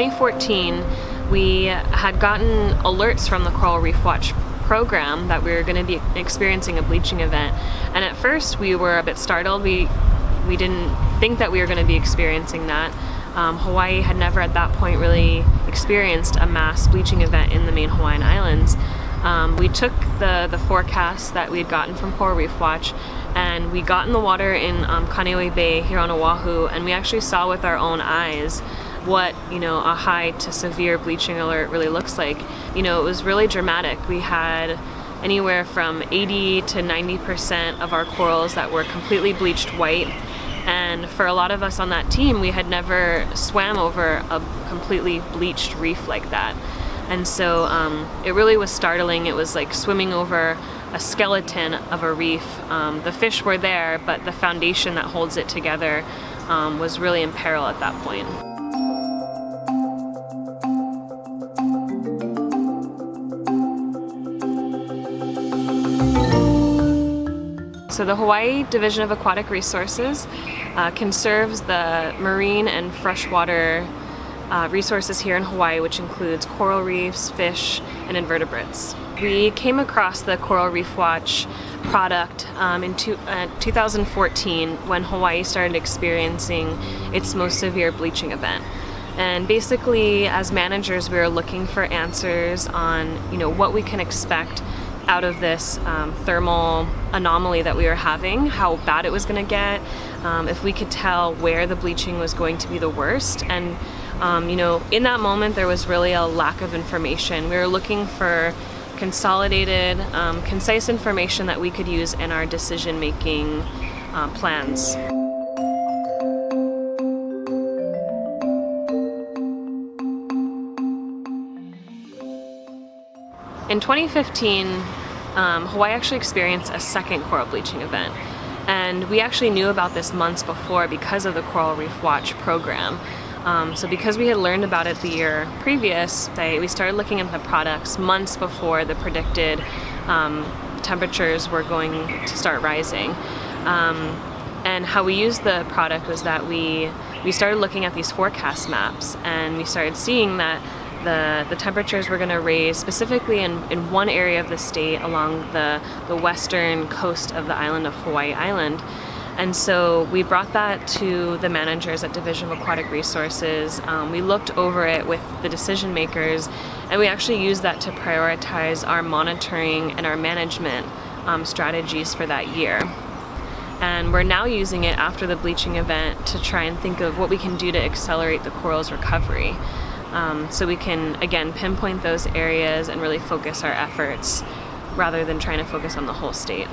2014, we had gotten alerts from the Coral Reef Watch program that we were going to be experiencing a bleaching event. And at first we were a bit startled. We didn't think that we were going to be experiencing that. Hawaii had never at that point really experienced a mass bleaching event in the main Hawaiian Islands. We took the forecast that we had gotten from Coral Reef Watch, and we got in the water in Kaneohe Bay here on Oahu, and we actually saw with our own eyes what a high to severe bleaching alert really looks like. It was really dramatic. We had anywhere from 80 to 90% of our corals that were completely bleached white. And for a lot of us on that team, we had never swam over a completely bleached reef like that. And so it really was startling. It was like swimming over a skeleton of a reef. The fish were there, but the foundation that holds it together was really in peril at that point. So the Hawaii Division of Aquatic Resources conserves the marine and freshwater resources here in Hawaii, which includes coral reefs, fish, and invertebrates. We came across the Coral Reef Watch product in 2014 when Hawaii started experiencing its most severe bleaching event. And basically, as managers, we were looking for answers on what we can expect out of this thermal anomaly that we were having, how bad it was going to get, if we could tell where the bleaching was going to be the worst. And in that moment there was really a lack of information. We were looking for consolidated, concise information that we could use in our decision-making plans. In 2015, Hawaii actually experienced a second coral bleaching event. And we actually knew about this months before because of the Coral Reef Watch program. So because we had learned about it the year previous, we started looking at the products months before the predicted temperatures were going to start rising. And how we used the product was that we started looking at these forecast maps, and we started seeing that the temperatures were going to raise specifically in one area of the state along the western coast of the island of Hawaii Island. And so we brought that to the managers at Division of Aquatic Resources. We looked over it with the decision makers, and we actually used that to prioritize our monitoring and our management strategies for that year. And we're now using it after the bleaching event to try and think of what we can do to accelerate the coral's recovery. So we can, again, pinpoint those areas and really focus our efforts rather than trying to focus on the whole state.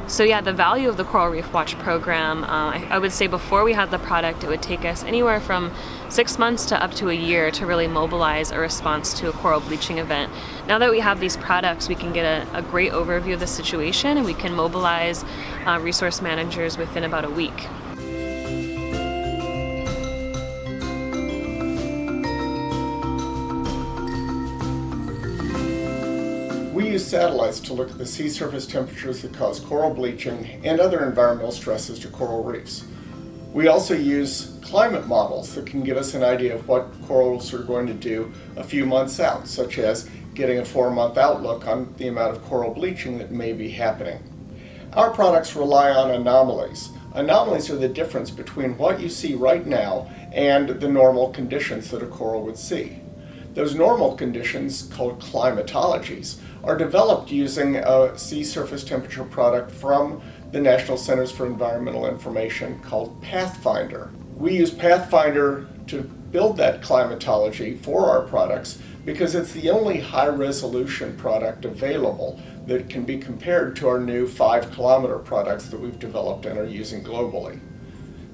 So yeah, the value of the Coral Reef Watch program, I would say before we had the product, it would take us anywhere from 6 months to up to a year to really mobilize a response to a coral bleaching event. Now that we have these products, we can get a great overview of the situation, and we can mobilize resource managers within about a week. We use satellites to look at the sea surface temperatures that cause coral bleaching and other environmental stresses to coral reefs. We also use climate models that can give us an idea of what corals are going to do a few months out, such as getting a 4-month outlook on the amount of coral bleaching that may be happening. Our products rely on anomalies. Anomalies are the difference between what you see right now and the normal conditions that a coral would see. Those normal conditions, called climatologies, are developed using a sea surface temperature product from the National Centers for Environmental Information called Pathfinder. We use Pathfinder to build that climatology for our products because it's the only high-resolution product available that can be compared to our new 5-kilometer products that we've developed and are using globally.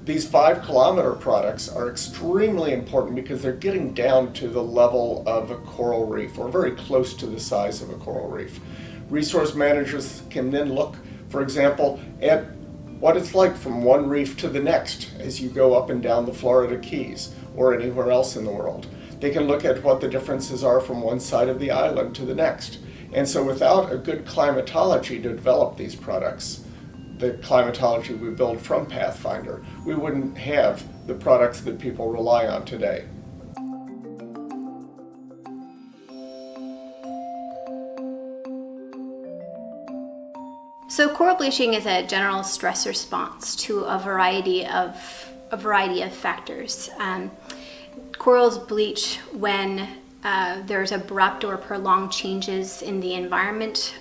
These 5-kilometer products are extremely important because they're getting down to the level of a coral reef, or very close to the size of a coral reef. Resource managers can then look, for example, at what it's like from one reef to the next as you go up and down the Florida Keys or anywhere else in the world. They can look at what the differences are from one side of the island to the next. And so without a good climatology to develop these products, the climatology we build from Pathfinder, we wouldn't have the products that people rely on today. So coral bleaching is a general stress response to a variety of factors. Corals bleach when there's abrupt or prolonged changes in the environment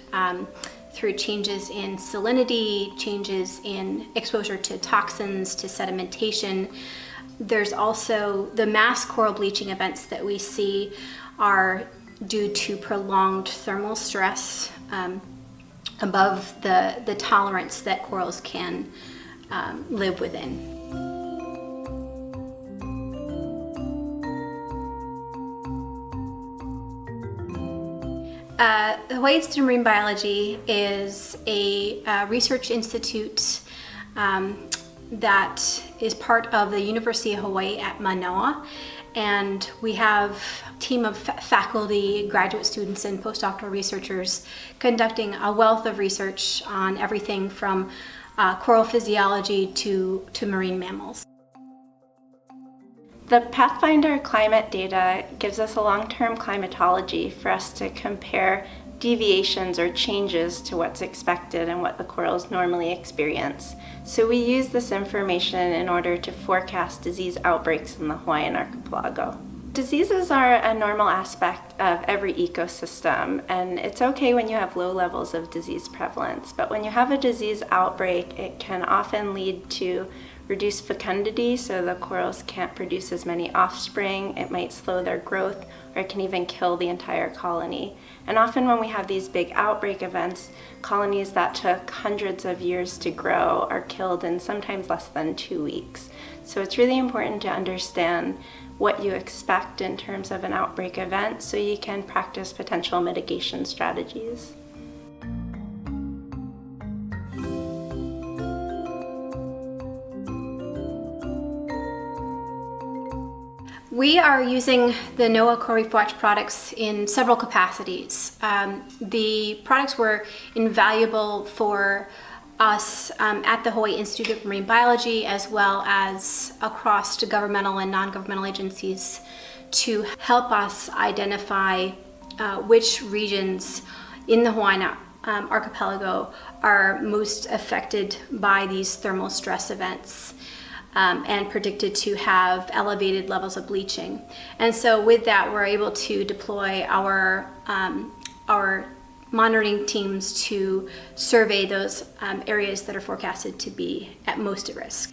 through changes in salinity, changes in exposure to toxins, to sedimentation. There's also the mass coral bleaching events that we see are due to prolonged thermal stress above the tolerance that corals can live within. The Hawaii Institute of Marine Biology is a research institute that is part of the University of Hawaii at Manoa, and we have a team of faculty, graduate students, and postdoctoral researchers conducting a wealth of research on everything from coral physiology to marine mammals. The Pathfinder climate data gives us a long-term climatology for us to compare deviations or changes to what's expected and what the corals normally experience. So we use this information in order to forecast disease outbreaks in the Hawaiian archipelago. Diseases are a normal aspect of every ecosystem, and it's okay when you have low levels of disease prevalence, but when you have a disease outbreak, it can often lead to reduced fecundity, so the corals can't produce as many offspring. It might slow their growth, or it can even kill the entire colony. And often when we have these big outbreak events, colonies that took hundreds of years to grow are killed in sometimes less than 2 weeks. So it's really important to understand what you expect in terms of an outbreak event so you can practice potential mitigation strategies. We are using the NOAA Coral Reef Watch products in several capacities. The products were invaluable for us at the Hawaii Institute of Marine Biology, as well as across to governmental and non-governmental agencies, to help us identify which regions in the Hawaiian archipelago are most affected by these thermal stress events. And predicted to have elevated levels of bleaching. And so with that, we're able to deploy our monitoring teams to survey those areas that are forecasted to be at most at risk.